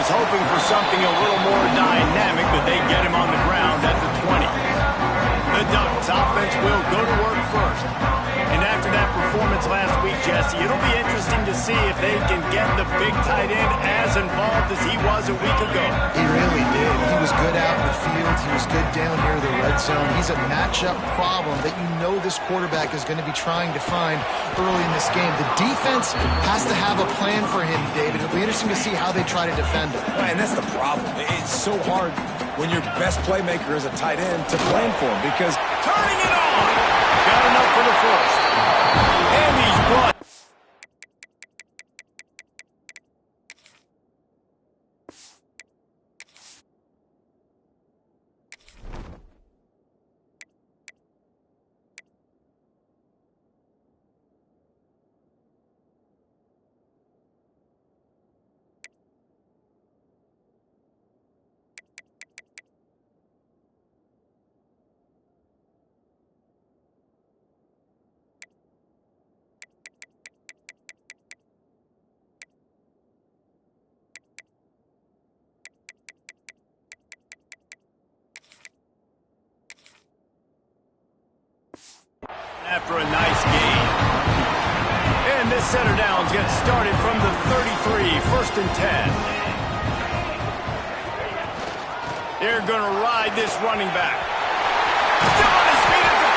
was hoping for something a little more dynamic, but they get him on the ground at the 20. The Ducks offense will go to work first. And after that performance last week, Jesse, it'll be interesting to see if they can get the big tight end as involved as he was a week ago. He really did. He was good out in the field. He was good down near the red zone. He's a matchup problem that you know this quarterback is going to be trying to find early in this game. The defense has to have a plan for him, David. It'll be interesting to see how they try to defend him. Right, and that's the problem. It's so hard when your best playmaker is a tight end to plan for him because turning it on. Got enough for the first. And he's brought. After a nice game. And this center downs gets started from the 33, 1st and 10. They're going to ride this running back. Still on his feet at the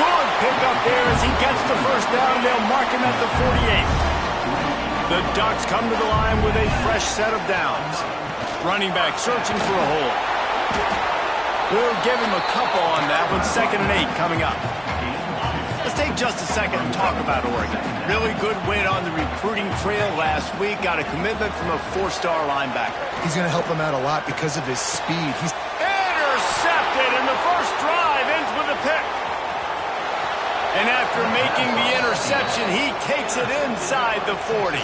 45. Good pickup there as he gets the first down. They'll mark him at the 48. The Ducks come to the line with a fresh set of downs. Running back searching for a hole. We'll give him a couple on that with 2nd and 8 coming up. Let's take just a second and talk about Oregon. Really good win on the recruiting trail last week. Got a commitment from a 4-star linebacker. He's going to help them out a lot because of his speed. He's intercepted, and the first drive ends with a pick. And after making the interception, he takes it inside the 40.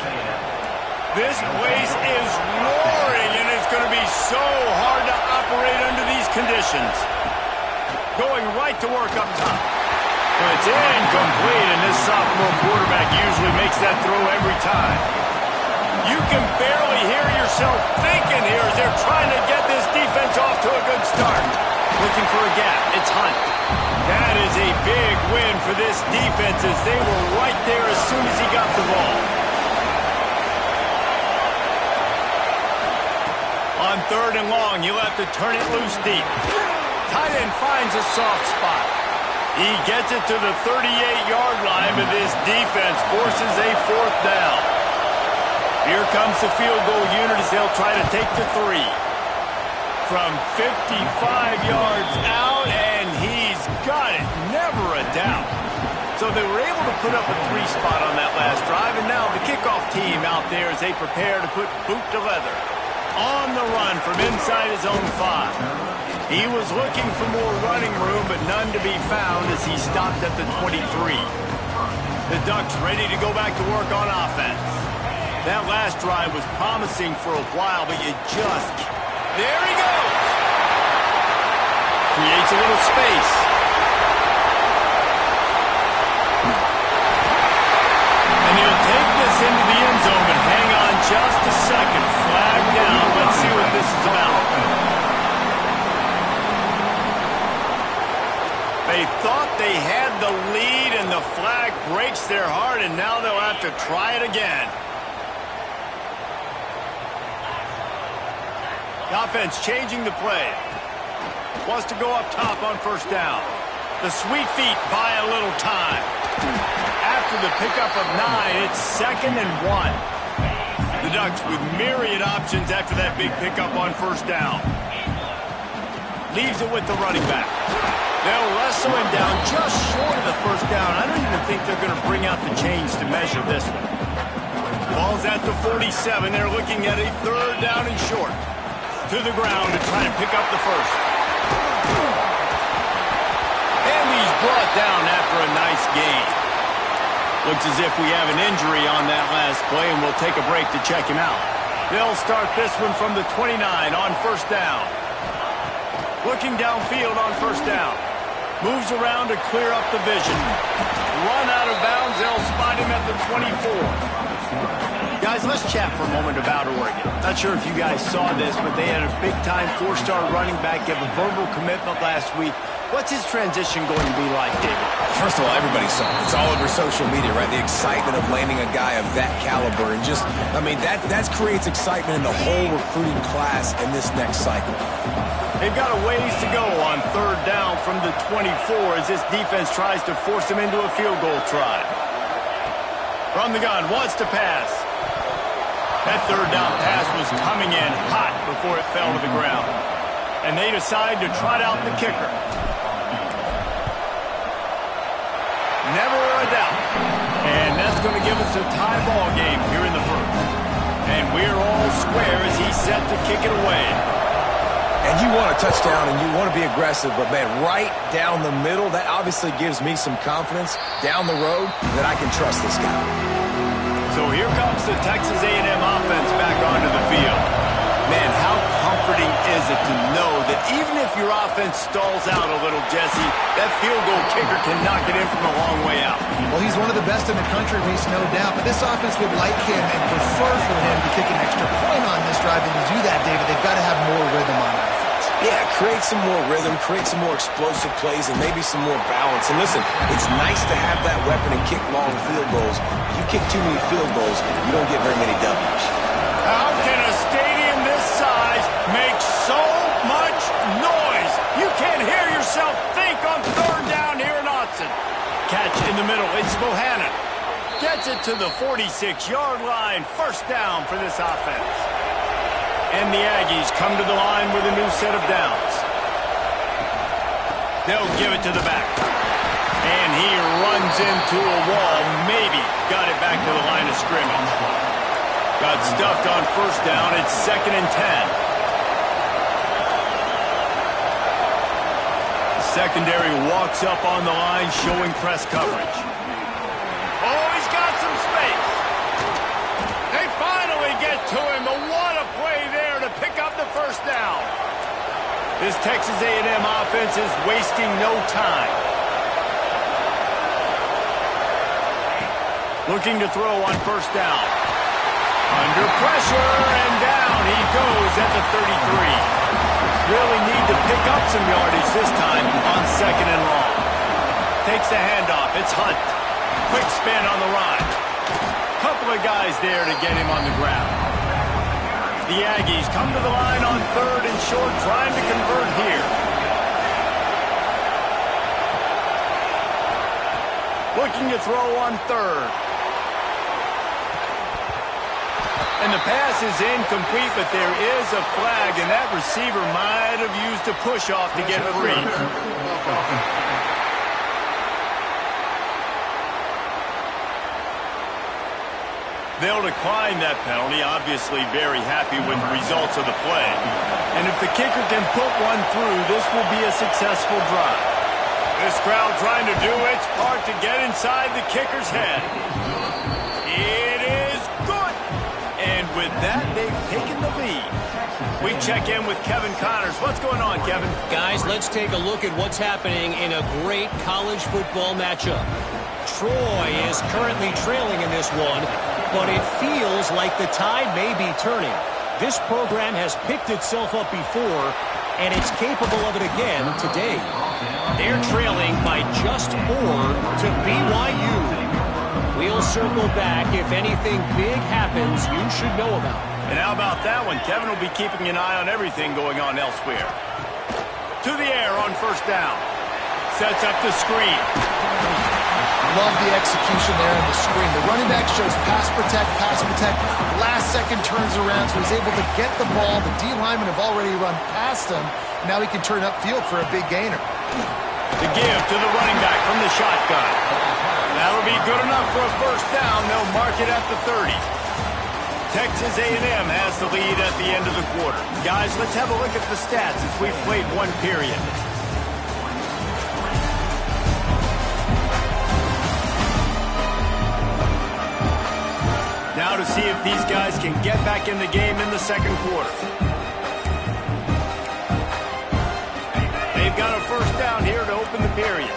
This place is roaring, and it's going to be so hard to operate under these conditions. Going right to work up top. But it's incomplete, and this sophomore quarterback usually makes that throw every time. You can barely hear yourself thinking here as they're trying to get this defense off to a good start. Looking for a gap. It's Hunt. That is a big win for this defense as they were right there as soon as he got the ball. On 3rd and long, he'll have to turn it loose deep. Tight end finds a soft spot. He gets it to the 38-yard line, but this defense forces a 4th down. Here comes the field goal unit as they'll try to take the 3. From 55 yards out, and he's got it. Never a doubt. So they were able to put up a 3 spot on that last drive, and now the kickoff team out there as they prepare to put boot to leather. On the run from inside his own 5. He was looking for more running room, but none to be found as he stopped at the 23. The Ducks ready to go back to work on offense. That last drive was promising for a while, but you just... There he goes! Creates a little space. And he'll take this into the end zone, but hang on just a second. Flag down. Let's see what this is about. They thought they had the lead, and the flag breaks their heart, and now they'll have to try it again. The offense changing the play. Wants to go up top on 1st down. The sweet feet buy a little time. After the pickup of 9, it's 2nd and 1. The Ducks with myriad options after that big pickup on 1st down. Leaves it with the running back. They'll wrestle him down just short of the 1st down. I don't even think they're going to bring out the chains to measure this one. Ball's at the 47. They're looking at a 3rd down and short. To the ground to try and pick up the 1st. And he's brought down after a nice gain. Looks as if we have an injury on that last play, and we'll take a break to check him out. They'll start this one from the 29 on 1st down. Looking downfield on 1st down. Moves around to clear up the vision. Run out of bounds. They'll spot him at the 24. Guys, let's chat for a moment about Oregon. Not sure if you guys saw this, but they had a big-time four-star running back give a verbal commitment last week. What's his transition going to be like, David? First of all, everybody saw it. It's all over social media, right? The excitement of landing a guy of that caliber. And just, I mean, that creates excitement in the whole recruiting class in this next cycle. They've got a ways to go on third down from the 24 as this defense tries to force them into a field goal try. From the gun, wants to pass. That third down pass was coming in hot before it fell to the ground. And they decide to trot out the kicker. Never a doubt. And that's going to give us a tie ball game here in the first. And we're all square as he's set to kick it away. And you want a touchdown and you want to be aggressive, but man, right down the middle, that obviously gives me some confidence down the road that I can trust this guy. So here comes the Texas A&M offense back onto the field. Man, how comforting is it to know that even if your offense stalls out a little, Jesse, that field goal kicker can knock it in from a long way out. Well, he's one of the best in the country, Reese, no doubt. But this offense would like him and prefer for him to kick an extra point on this drive. And to do that, David, they've got to have more rhythm on offense. Yeah, create some more rhythm, create some more explosive plays, and maybe some more balance. And listen, it's nice to have that weapon and kick long field goals. If you kick too many field goals, you don't get very many W's. How can a stadium this size make so much noise? You can't hear yourself think on third down here in Austin. Catch in the middle. It's Bohannon. Gets it to the 46-yard line. First down for this offense. And the Aggies come to the line with a new set of downs. They'll give it to the back. And he runs into a wall. Maybe got it back to the line of scrimmage. Got stuffed on first down. It's 2nd and 10. The secondary walks up on the line, showing press coverage. Oh, he's got some space. They finally get to him. But what a play there to pick up the first down. This Texas A&M offense is wasting no time. Looking to throw on first down. Under pressure, and down he goes at the 33. Really need to pick up some yardage this time on 2nd and long. Takes the handoff. It's Hunt. Quick spin on the run. Couple of guys there to get him on the ground. The Aggies come to the line on 3rd and short, trying to convert here. Looking to throw on 3rd. And the pass is incomplete, but there is a flag, and that receiver might have used a push-off to get free. They'll decline that penalty, obviously very happy with the results of the play. And if the kicker can put one through, this will be a successful drive. This crowd trying to do its part to get inside the kicker's head. It is good. And with that, they've taken the lead. We check in with Kevin Connors. What's going on, Kevin? Guys, let's take a look at what's happening in a great college football matchup. Troy is currently trailing in this one, but it feels like the tide may be turning. This program has picked itself up before, and it's capable of it again today. They're trailing by just 4 to BYU. We'll circle back if anything big happens you should know about. And how about that one? Kevin will be keeping an eye on everything going on elsewhere. To the air on first down. Sets up the screen. Love the execution there in the screen. The running back shows pass protect. Last second turns around, so he's able to get the ball. The D linemen have already run past him. Now he can turn upfield for a big gainer. The give to the running back from the shotgun. That'll be good enough for a first down. They'll mark it at the 30. Texas A&M has the lead at the end of the quarter. Guys, let's have a look at the stats as we've played one period. Now to see if these guys can get back in the game in the second quarter. They've got a first down here to open the period.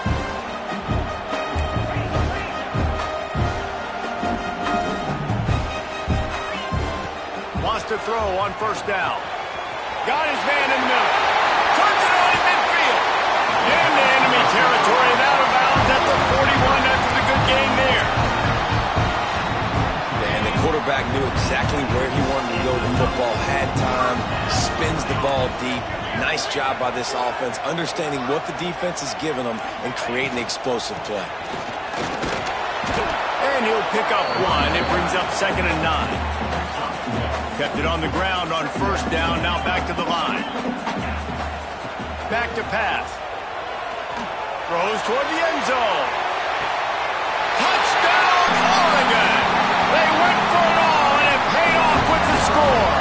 Wants to throw on first down. Got his man in the middle. Turns it on in midfield. Into enemy territory and out of bounds at the 41 after the good game there. And the quarterback knew exactly where he wanted to go with the football, had time, spins the ball deep. Nice job by this offense, understanding what the defense is giving them and creating an explosive play. And he'll pick up one. It brings up 2nd and 9. Kept it on the ground on first down. Now back to the line. Back to pass. Throws toward the end zone. Touchdown, Oregon! They went for it all, and it paid off with the score.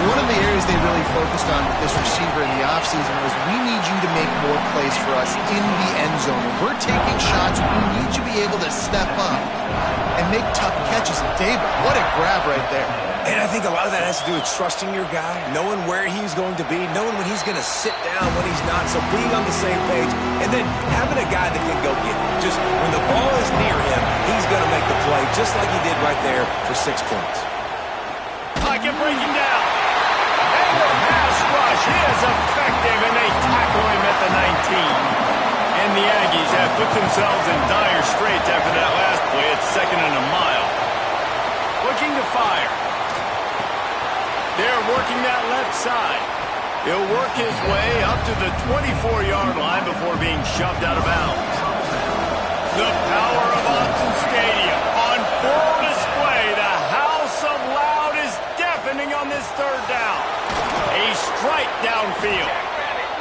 One of the areas they really focused on with this receiver in the offseason was we need you to make more plays for us in the end zone. When we're taking shots, we need you to be able to step up and make tough catches. And David, what a grab right there. And I think a lot of that has to do with trusting your guy, knowing where he's going to be, knowing when he's going to sit down, when he's not, so being on the same page, and then having a guy that can go get it. Just when the ball is near him, he's going to make the play, just like he did right there for 6 points. Pocket breaking down. And the pass rush is effective, and they tackle him at the 19. And the Aggies have put themselves in dire straits after that last play. It's 2nd and a mile. Looking to fire. They're working that left side. He'll work his way up to the 24-yard line before being shoved out of bounds. The power of Autzen Stadium on full display. The house of loud is deafening on this 3rd down. A strike downfield.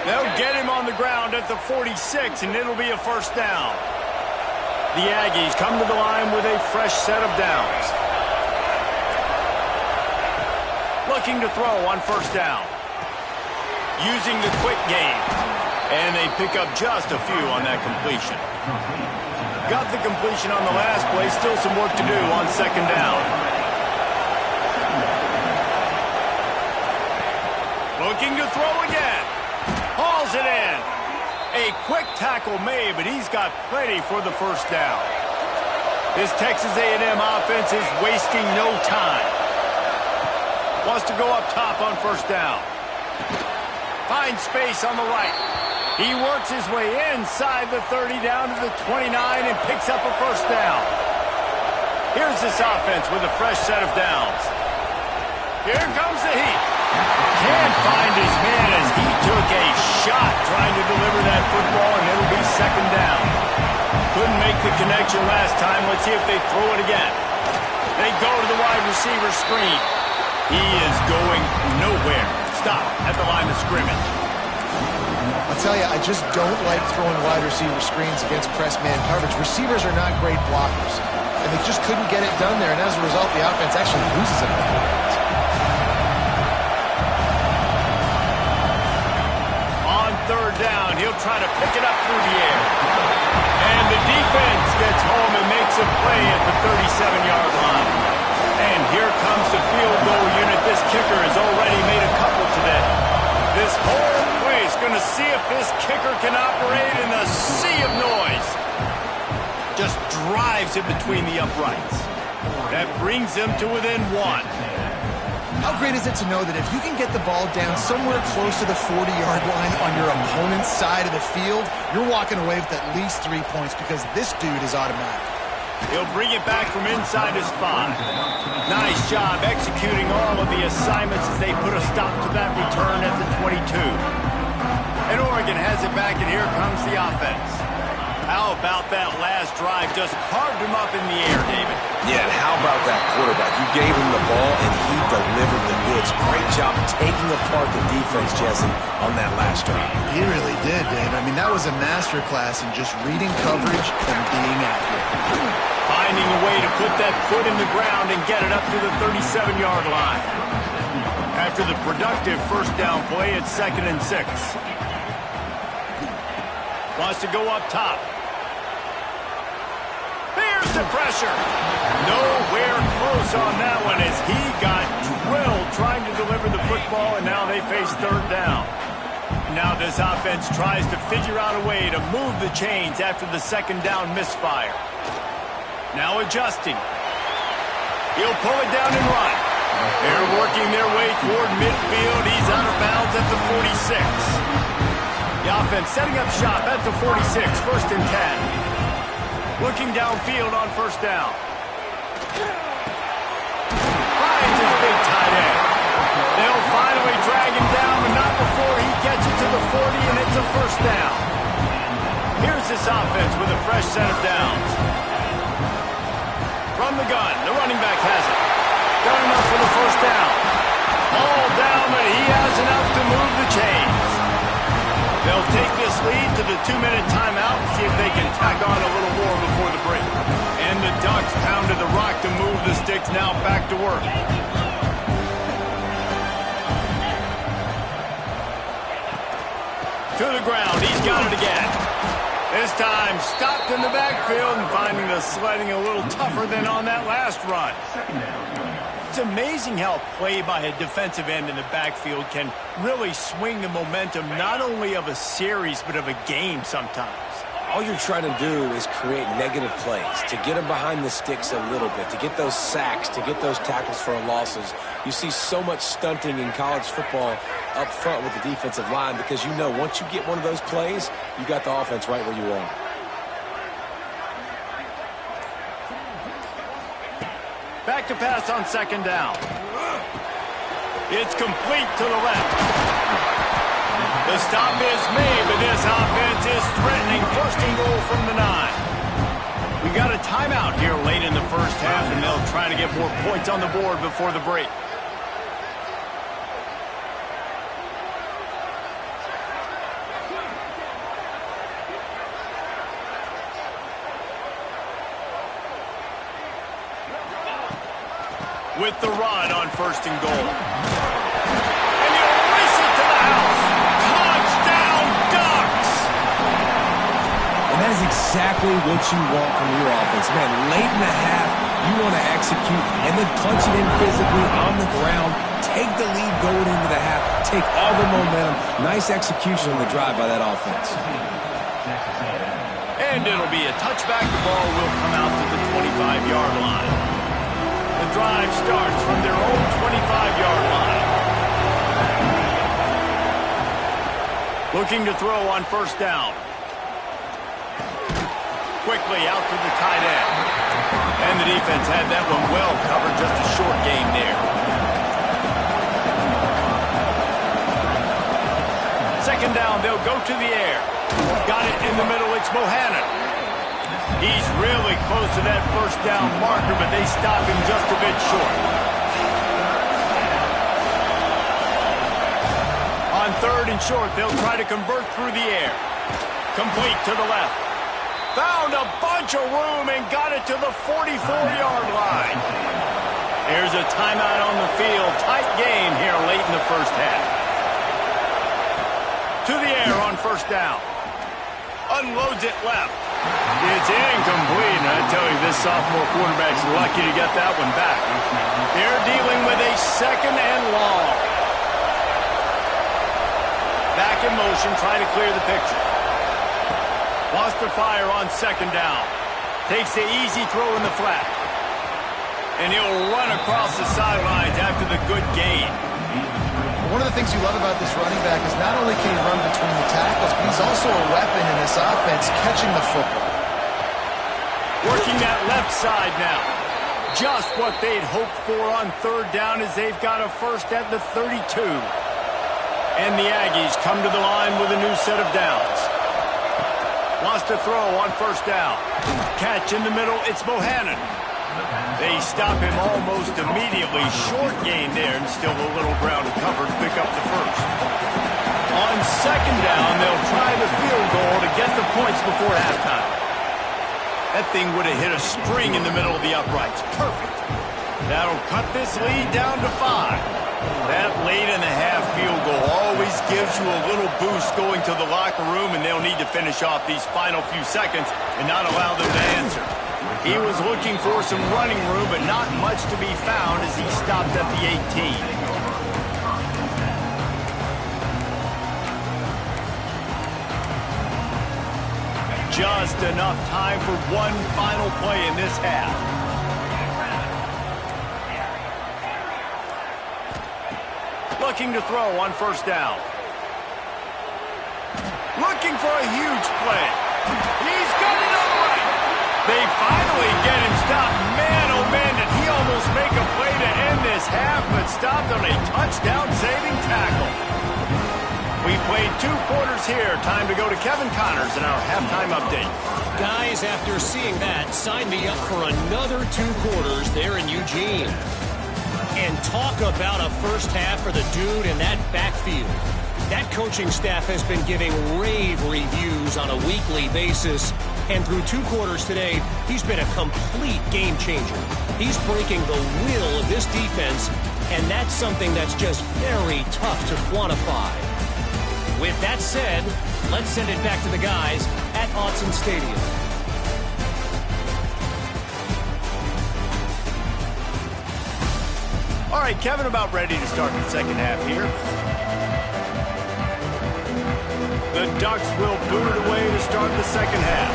They'll get him on the ground at the 46, and it'll be a first down. The Aggies come to the line with a fresh set of downs. Looking to throw on first down. Using the quick game. And they pick up just a few on that completion. Got the completion on the last play. Still some work to do on 2nd down. Looking to throw again. Hauls it in. A quick tackle made, but he's got plenty for the first down. This Texas A&M offense is wasting no time. Wants to go up top on first down. Finds space on the right. He works his way inside the 30 down to the 29 and picks up a first down. Here's this offense with a fresh set of downs. Here comes the heat. Can't find his man as he took a shot trying to deliver that football, and it'll be 2nd down. Couldn't make the connection last time. Let's see if they throw it again. They go to the wide receiver screen. He is going nowhere. Stop at the line of scrimmage. I'll tell you, I just don't like throwing wide receiver screens against press man coverage. Receivers are not great blockers, and they just couldn't get it done there, and as a result, the offense actually loses it. On 3rd down, he'll try to pick it up through the air. And the defense gets home and makes a play at the 37-yard line. And here comes the field goal unit. This kicker has already made a couple today. This whole place going to see if this kicker can operate in the sea of noise. Just drives it between the uprights. That brings them to within 1. How great is it to know that if you can get the ball down somewhere close to the 40-yard line on your opponent's side of the field, you're walking away with at least 3 points because this dude is automatic. He'll bring it back from inside his 5. Nice job executing all of the assignments as they put a stop to that return at the 22. And Oregon has it back, and here comes the offense. How about that last drive? Just carved him up in the air, David. Yeah, and how about that quarterback? You gave him the ball, and he delivered the goods. Great job taking apart the defense, Jesse, on that last drive. He really did, Dave. I mean, that was a masterclass in just reading coverage and being accurate. Finding a way to put that foot in the ground and get it up to the 37-yard line. After the productive first down play, it's 2nd and 6. Wants to go up top. There's the pressure. Nowhere close on that one as he got drilled trying to deliver the football, and now they face 3rd down. Now this offense tries to figure out a way to move the chains after the 2nd down misfire. Now adjusting. He'll pull it down and run. They're working their way toward midfield. He's out of bounds at the 46. The offense setting up shop at the 46, 1st and 10. Looking downfield on 1st down. Finds his big tight end. They'll finally drag him down, but not before he gets it to the 40, and it's a 1st down. Here's this offense with a fresh set of downs. From the gun, the running back has it. Got enough for the 1st down. All down, but he has enough to move the chains. They'll take this lead to the 2-minute timeout and see if they can tack on a little more before the break. And the Ducks pounded the rock to move the sticks, now back to work. To the ground, he's got it again. This time, stopped in the backfield and finding the sledding a little tougher than on that last run. It's amazing how play by a defensive end in the backfield can really swing the momentum not only of a series but of a game sometimes. All you're trying to do is create negative plays, to get them behind the sticks a little bit, to get those sacks, to get those tackles for losses. You see so much stunting in college football up front with the defensive line because you know once you get one of those plays, you got the offense right where you want. Back to pass on 2nd down. It's complete to the left. The stop is made, but this offense is threatening 1st and goal from the 9. We got a timeout here late in the 1st half, and they'll try to get more points on the board before the break. With the run on 1st and goal. And he'll race it to the house. Touchdown, Ducks! And that is exactly what you want from your offense. Man, late in the half, you want to execute and then punch it in physically on the ground. Take the lead going into the half. Take all the momentum. Nice execution on the drive by that offense. And it'll be a touchback. The ball will come out to the 25-yard line. The drive starts from their own 25-yard line. Looking to throw on 1st down. Quickly out to the tight end. And the defense had that one well covered, just a short gain there. 2nd down, they'll go to the air. Got it in the middle, it's Bohannon. He's really close to that 1st down marker, but they stop him just a bit short. On 3rd and short, they'll try to convert through the air. Complete to the left. Found a bunch of room and got it to the 44-yard line. There's a timeout on the field. Tight game here late in the 1st half. To the air on 1st down. Unloads it left. It's incomplete, and I tell you, this sophomore quarterback's lucky to get that one back. They're dealing with a 2nd and long. Back in motion, trying to clear the picture. Wants to fire on 2nd down. Takes the easy throw in the flat. And he'll run across the sidelines after the good gain. One of the things you love about this running back is not only can he run between the tackles, but he's also a weapon in this offense, catching the football. Working that left side now. Just what they'd hoped for on 3rd down as they've got a 1st at the 32. And the Aggies come to the line with a new set of downs. Wants to throw on 1st down. Catch in the middle, it's Bohannon. They stop him almost immediately. Short gain there and still a little ground to cover to pick up the 1st. On 2nd down, they'll try the field goal to get the points before halftime. That thing would have hit a string in the middle of the uprights. Perfect. That'll cut this lead down to 5. That late in the half field goal always gives you a little boost going to the locker room, and they'll need to finish off these final few seconds and not allow them to answer. He was looking for some running room, but not much to be found as he stopped at the 18. Just enough time for one final play in this half. looking to throw on first down. Looking for a huge play. He's got it all right. They finally get him stopped. Man, oh man, did he almost make a play to end this half, but stopped on a touchdown-saving tackle. We played 2 quarters here. Time to go to Kevin Connors in our halftime update. Guys, after seeing that, sign me up for another 2 quarters there in Eugene. And talk about a first half for the dude in that backfield. That coaching staff has been giving rave reviews on a weekly basis. And through 2 quarters today, he's been a complete game changer. He's breaking the will of this defense, and that's something that's just very tough to quantify. With that said, let's send it back to the guys at Autzen Stadium. All right, Kevin, about ready to start the second half here. The Ducks will boot it away to start the second half.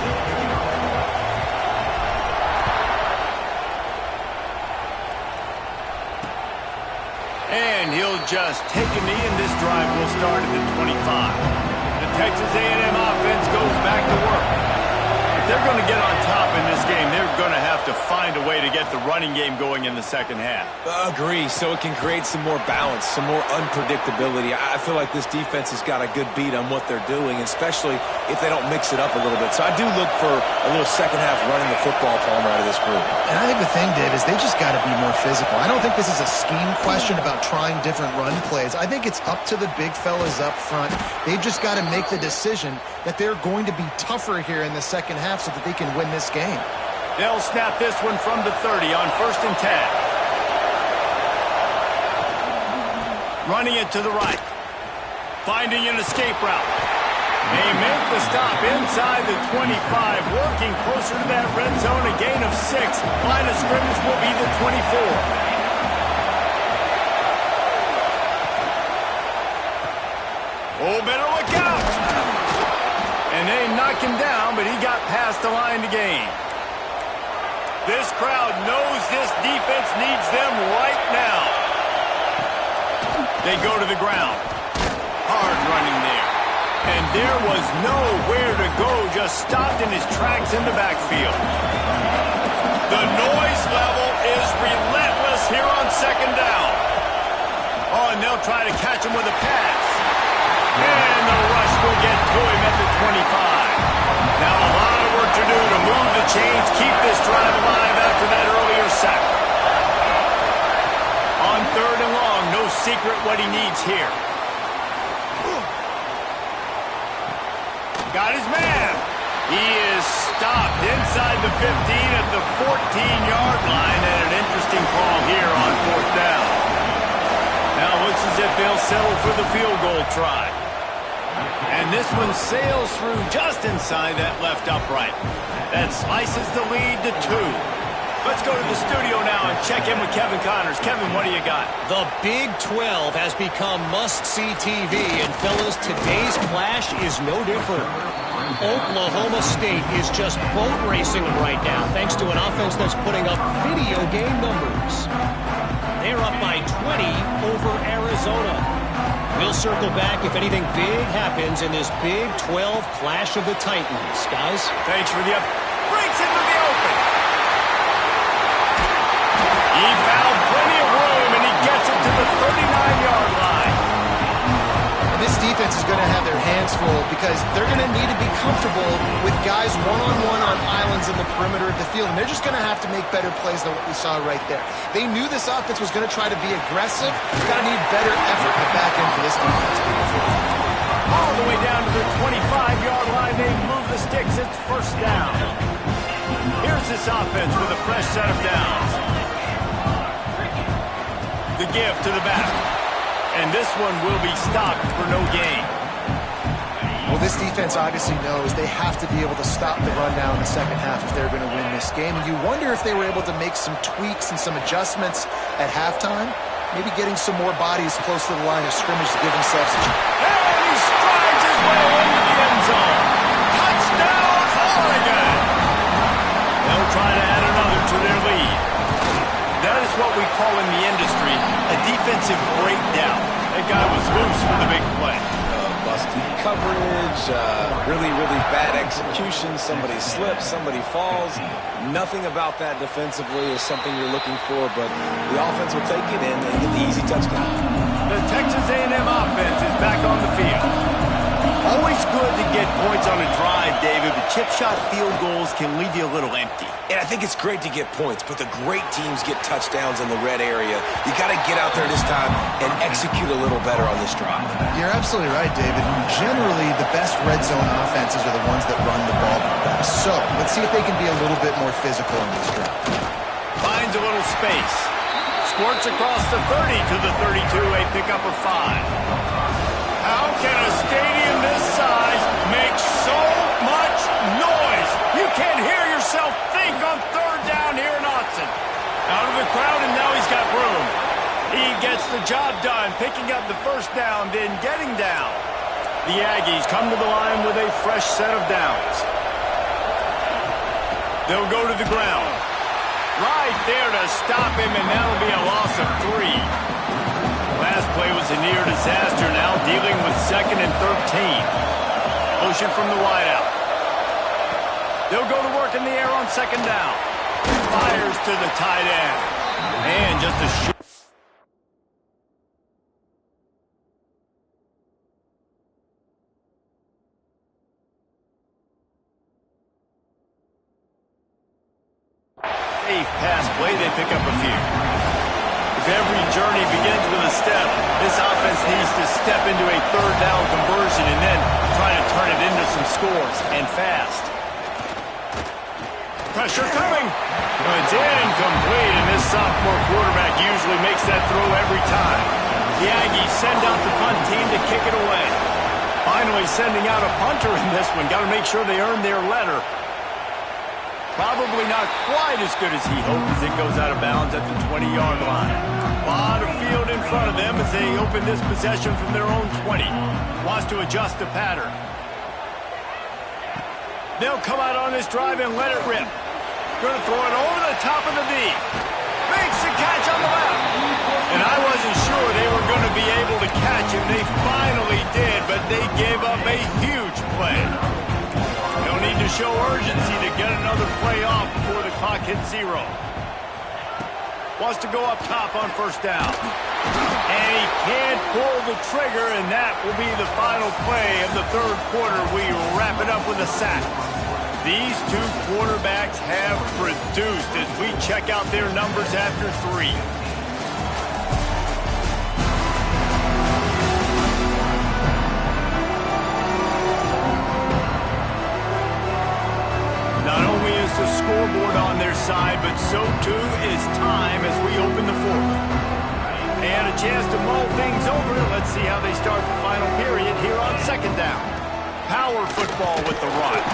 And he'll just take a knee, and this drive will start at the 25. The Texas A&M offense goes back to work. If they're going to get on top in this game, they're going to have to find a way to get the running game going in the second half. Agree, so it can create some more balance, some more unpredictability. I feel like this defense has got a good beat on what they're doing, especially if they don't mix it up a little bit. So I do look for a little second half running the football, Palmer, out of this group. And I think the thing, Dave, is they just got to be more physical. I don't think this is a scheme question about trying different run plays. I think it's up to the big fellas up front. They've just got to make the decision that they're going to be tougher here in the second half so that they can win this game. They'll snap this one from the 30 on 1st and 10. Running it to the right. Finding an escape route. They make the stop inside the 25, working closer to that red zone, a gain of 6. Line of scrimmage will be the 24. Oh, better look out. And they knock him down, but he got past the line to gain. This crowd knows this defense needs them right now. They go to the ground. Hard running there. And there was nowhere to go, just stopped in his tracks in the backfield. The noise level is relentless here on second down. Oh, and they'll try to catch him with a pass. And the rush will get to him at the 25. Now a lot of work to do to move the chains, keep this drive alive after that earlier sack. On 3rd and long, no secret what he needs here. Got his man. He is stopped inside the 15 at the 14-yard line, and an interesting call here on 4th down. Now it looks as if they'll settle for the field goal try. And this one sails through just inside that left upright. That slices the lead to 2. Let's go to the studio now and check in with Kevin Connors. Kevin, what do you got? The Big 12 has become must-see TV, and fellas, today's clash is no different. Oklahoma State is just boat racing them right now, thanks to an offense that's putting up video game numbers. They're up by 20 over Arizona. We'll circle back if anything big happens in this Big 12 clash of the Titans. Guys? Thanks for the up. Breaks into the open. He found plenty of room, and he gets it to the 39-yard line. And this defense is going to have their hands full because they're going to need to be comfortable with guys one-on-one on islands in the perimeter of the field, and they're just going to have to make better plays than what we saw right there. They knew this offense was going to try to be aggressive. They're going to need better effort in the back end for this defense. All the way down to the 25-yard line, they move the sticks. It's 1st down. Here's this offense with a fresh set of downs. The give to the back. And this one will be stopped for no gain. Well, this defense obviously knows they have to be able to stop the run now in the second half if they're going to win this game. And you wonder if they were able to make some tweaks and some adjustments at halftime. Maybe getting some more bodies close to the line of scrimmage to give themselves a chance. And he strides his way into the end zone. Touchdown, Oregon! They'll try to add another to their lead. That is almost what we call in the industry a defensive breakdown. That guy was loose for the big play. Busted coverage, really, really bad execution. Somebody slips, somebody falls. Nothing about that defensively is something you're looking for, but the offense will take it in and get the easy touchdown. The Texas A&M offense is back on the field. Always good to get points on a drive, David, but chip shot field goals can leave you a little empty. And I think it's great to get points, but the great teams get touchdowns in the red area. You got to get out there this time and execute a little better on this drive. You're absolutely right, David. Generally, the best red zone offenses are the ones that run the ball best. So let's see if they can be a little bit more physical in this drive. Finds a little space. Squirts across the 30 to the 32, a pickup of 5. How can a stadium this size make so much noise? You can't hear yourself think on third down here in Austin. Out of the crowd, and now he's got room. He gets the job done, picking up the first down, then getting down. The Aggies come to the line with a fresh set of downs. They'll go to the ground. Right there to stop him, and that'll be a loss of 3. Last play was a near disaster, now dealing with 2nd and 13. Motion from the wideout. They'll go to work in the air on 2nd down. Fires to the tight end. And just a short. Safe pass play, they pick up a few. If every journey begins with a step, this offense needs to step into a third down conversion and then try to turn it into some scores, and fast. Pressure coming. It's incomplete, and this sophomore quarterback usually makes that throw every time. The Aggies send out the punt team to kick it away. Finally sending out a punter in this one. Got to make sure they earn their letter. Probably not quite as good as he hoped as it goes out of bounds at the 20-yard line. A lot of field in front of them as they open this possession from their own 20. Wants to adjust the pattern. They'll come out on this drive and let it rip. Going to throw it over the top of the D. Makes the catch on the left. And I wasn't sure they were going to be able to catch him. They finally did, but they gave up a huge play. They'll need to show urgency to get another play off before the clock hits 0. Wants to go up top on 1st down. And he can't pull the trigger, and that will be the final play of the 3rd quarter. We wrap it up with a sack. These two quarterbacks have produced as we check out their numbers after 3. Not only is the scoreboard on their side, but so too is time as we open the 4th. And a chance to mull things over. Let's see how they start the final period here on 2nd down. Power football with the run.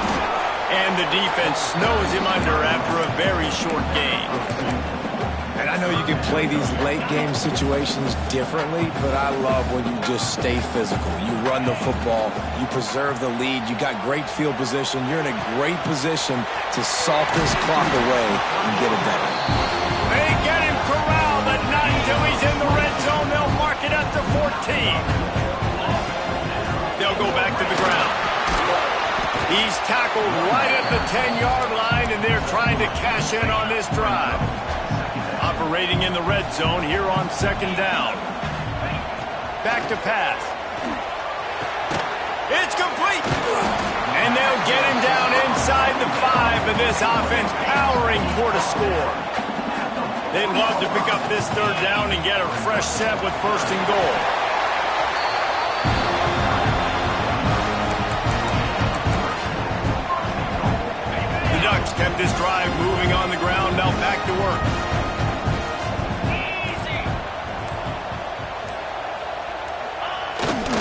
And the defense snows him under after a very short game. And I know you can play these late game situations differently, but I love when you just stay physical. You run the football, you preserve the lead, you got great field position, you're in a great position to salt this clock away and get it done. They get him corralled, but not until he's in the red zone. They'll mark it at the 14. They'll go back to the ground. He's tackled right at the 10-yard line, and they're trying to cash in on this drive. Operating in the red zone here on 2nd down. Back to pass. It's complete. And they'll get him down inside the 5, but this offense powering toward a score. They'd love to pick up this 3rd down and get a fresh set with 1st and goal. The Ducks kept this drive moving on the ground, now back to work.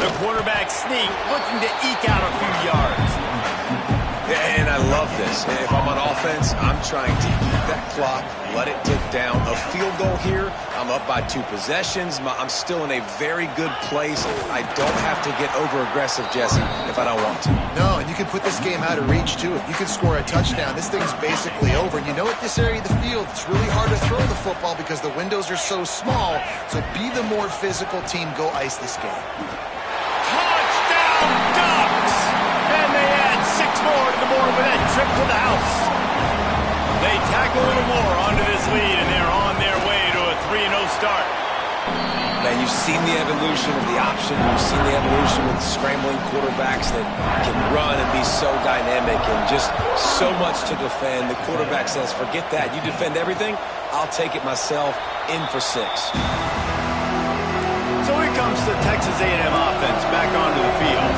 The quarterback sneak, looking to eke out a few yards. And I love this. If I'm on offense, I'm trying to eat that clock, let it tick down. A field goal here, I'm up by 2 possessions. I'm still in a very good place. I don't have to get over-aggressive, Jesse, if I don't want to. No, and you can put this game out of reach, too. If you can score a touchdown, this thing's basically over. And you know, at this area of the field, it's really hard to throw the football because the windows are so small. So be the more physical team. Go ice this game. Touchdown, Ducks! And they add 6 more to the board with that trip to the house. They tack a little more onto this lead, and they're on their way to a 3-0 start. Man, you've seen the evolution of the option. You've seen the evolution with scrambling quarterbacks that can run and be so dynamic and just so much to defend. The quarterback says, forget that. You defend everything, I'll take it myself. In for 6. So here comes the Texas A&M offense back onto the field.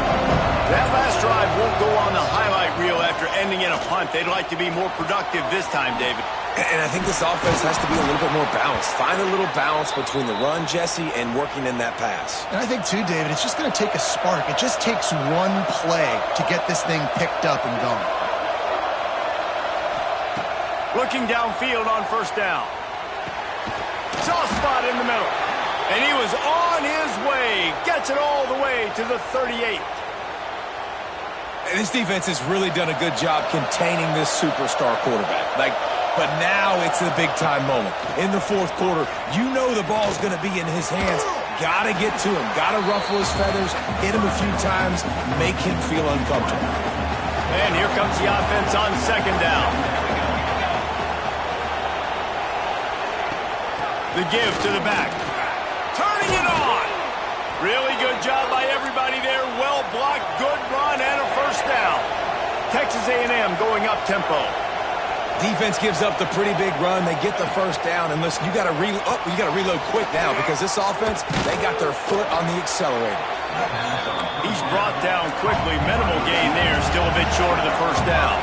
That last drive won't go on the highlight reel after ending in a punt. They'd like to be more productive this time, David. And I think this offense has to be a little bit more balanced. Find a little balance between the run, Jesse, and working in that pass. And I think, too, David, it's just going to take a spark. It just takes one play to get this thing picked up and going. Looking downfield on first down. Soft spot in the middle. And he was on his way. Gets it all the way to the 38. And this defense has really done a good job containing this superstar quarterback. But now it's a big-time moment. In the 4th quarter, you know the ball's going to be in his hands. Got to get to him. Got to ruffle his feathers, hit him a few times, make him feel uncomfortable. And here comes the offense on second down. The give to the back. Turning it on. Really good job by everybody there. Well blocked, good run, and a first down. Texas A&M going up tempo. Defense gives up the pretty big run. They get the first down. And listen, you got to reload quick now because this offense, they got their foot on the accelerator. He's brought down quickly. Minimal gain there. Still a bit short of the first down.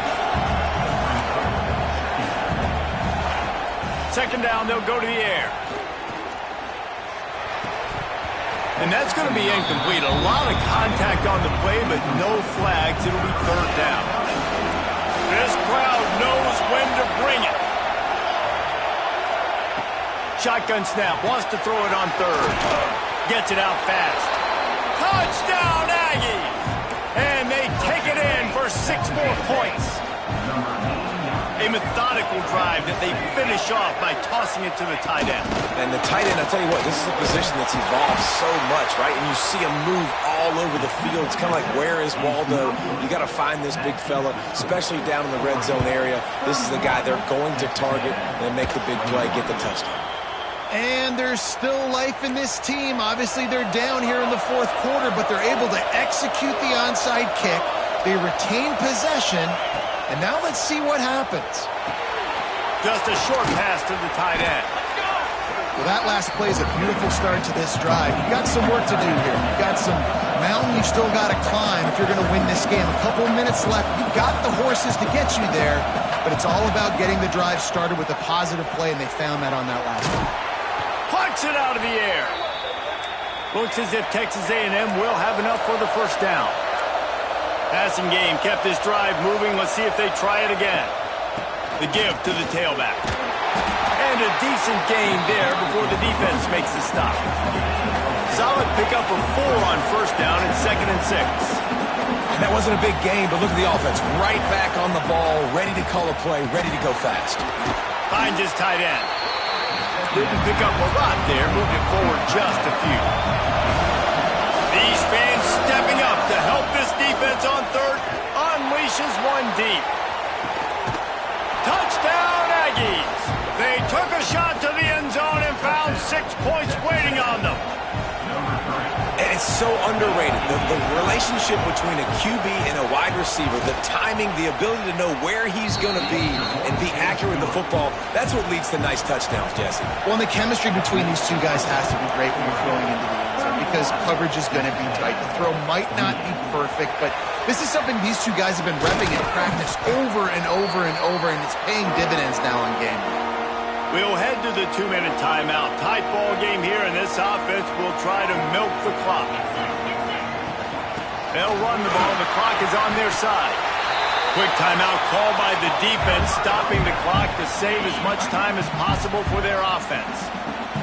Second down, they'll go to the air. And that's going to be incomplete. A lot of contact on the play, but no flags. It'll be third down. This crowd knows when to bring it. Shotgun snap. Wants to throw it on third. Gets it out fast. Touchdown, Aggies! And they take it in for 6 more points. A methodical drive that they finish off by tossing it to the tight end. And the tight end, I tell you what, this is a position that's evolved so much, right? And you see him move all over the field. It's kind of like, where is Waldo? You got to find this big fella, especially down in the red zone area. This is the guy they're going to target and make the big play, get the touchdown. And there's still life in this team. Obviously, they're down here in the 4th quarter, but they're able to execute the onside kick. They retain possession. And now let's see what happens. Just a short pass to the tight end. Well, that last play is a beautiful start to this drive. You've got some work to do here. You've got some mountain you've still got to climb if you're going to win this game. A couple minutes left. You've got the horses to get you there, but it's all about getting the drive started with a positive play, and they found that on that last one. Pucks it out of the air. Looks as if Texas A&M will have enough for the first down. Passing game kept this drive moving. Let's see if they try it again. The give to the tailback. And a decent gain there before the defense makes the stop. Solid pickup of 4 on first down and 2nd and 6. And that wasn't a big gain, but look at the offense. Right back on the ball, ready to call a play, ready to go fast. Finds his tight end. Didn't pick up a lot there, moved it forward just a few. These fans stepping up to help this defense on third. Unleashes one deep. Touchdown, Aggies. They took a shot to the end zone and found 6 points waiting on them. And it's so underrated. The relationship between a QB and a wide receiver, the timing, the ability to know where he's going to be and be accurate with the football, that's what leads to nice touchdowns, Jesse. Well, and the chemistry between these two guys has to be great when you're throwing into the end zone because coverage is going to be tight. The throw might not be perfect, but this is something these two guys have been repping in practice over and over and over, and it's paying dividends now on game day. We'll head to the 2-minute timeout. Tight ball game here, and this offense will try to milk the clock. They'll run the ball. The clock is on their side. Quick timeout called by the defense, stopping the clock to save as much time as possible for their offense.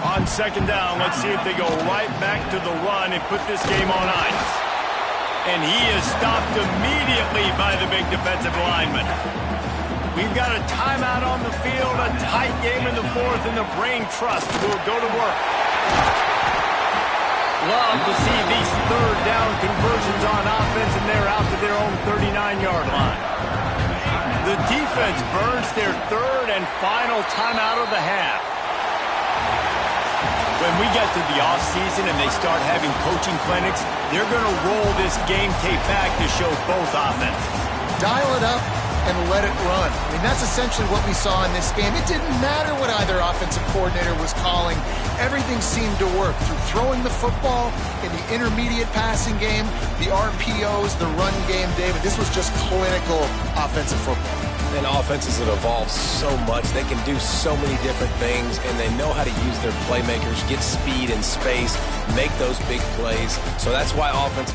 On second down, let's see if they go right back to the run and put this game on ice. And he is stopped immediately by the big defensive lineman. We've got a timeout on the field, a tight game in the fourth, and the Brain Trust will go to work. Love to see these third down conversions on offense, and they're out to their own 39-yard line. The defense burns their third and final timeout of the half. When we get to the offseason and they start having coaching clinics, they're going to roll this game tape back to show both offenses. Dial it up and let it run. I mean, that's essentially what we saw in this game. It didn't matter what either offensive coordinator was calling. Everything seemed to work through throwing the football in the intermediate passing game, the RPOs, the run game, David. This was just clinical offensive football. And offenses have evolved so much. They can do so many different things, and they know how to use their playmakers, get speed and space, make those big plays. So that's why offense...